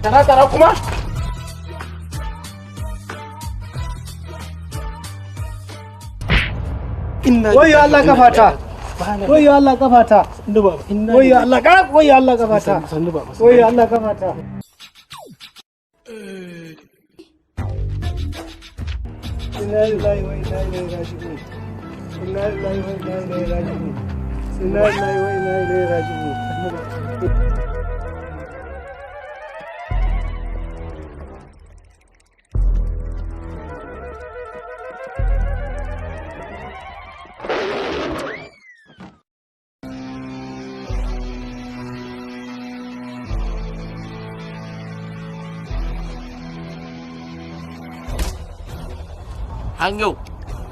Tara kuma? Wayo Allah kafata. Wayo Allah kafata. Wayo Allah kafata. Wayo Allah kafata. Wayo Allah kafata. Inna lillahi wa inna ilaihi raji'un. Inna lillahi wa inna ilaihi raji'un. Inna lillahi wa inna ilaihi raji'un. An yau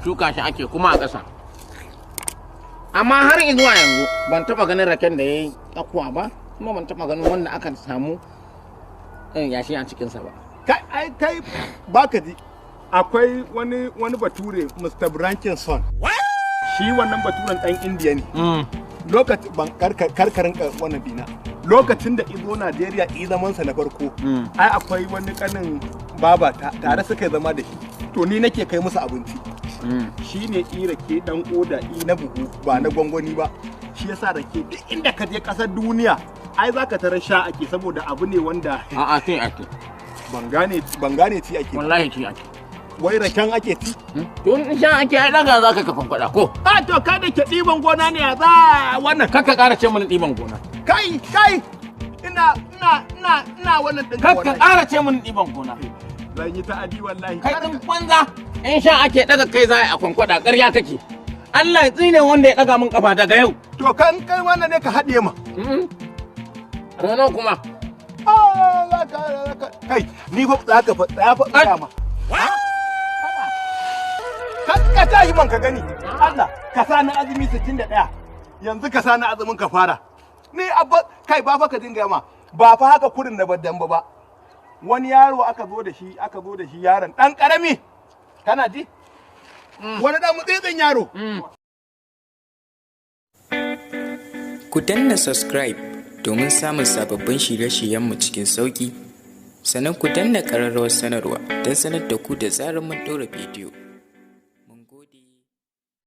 shuka shi ake kuma a ƙasa. Amma har zuwa yanzu ban taɓa ganin raken da ya yi tsakuwa ba, kuma ban taɓa ganin wanda aka samu yashi a cikinsa ba. Kai baka ji akwai wani bature Mr. Brankinson. Shi wannan baturen ɗan Indiya ne. Lokacin ban karkarin wannan dina. Lokacin da izo Najeriya zamansa na farko, ai akwai wani kanin baba tare suka zama da shi. To ni nake kai musu abinci. Shi ne rake dan oda na buhu ba na gwangwani ba. Shi yasa rake duk inda ka je ƙasar duniya ai zaka tarar sha ake saboda abu ne wanda A'a sai ake. ban gane ci ake. Wallahi ci ake. Wai raken ake ci? To in sha ake ai daga za ka kafan kwada ko? A to ka da ke ɗiban gona ne a za wannan. Kakka ƙara ce mana ɗiban gona. Kai ina wannan ɗin Kakka ƙara ce mana ɗiban gona. Zan yi ta'adi wallahi. Kai ɗin banza in sha ake daga kai za a kwankwada ƙarya kake. Allah ya tsine wanda ya ɗaga min ƙafa daga yau. To kan kai wannan ne ka haɗe ma. Rono kuma. Kai ni fa za ka faɗa ma. Ka tashi man ka gani. Allah ka sa na azumi 61. Yanzu ka sa na azumin ka fara. Ni abba kai ba fa ka dinga ma. Ba fa haka kurin da baddan ba. Wani yaro aka zo da shi yaron dan karami. Kana ji? Wani dan mutsitsin yaro. Ku danna subscribe domin samun sababbin shirye-shiryenmu cikin sauƙi. Sannan ku danna ƙararrawar sanarwa don sanar da ku da zarar mun ɗora bidiyo.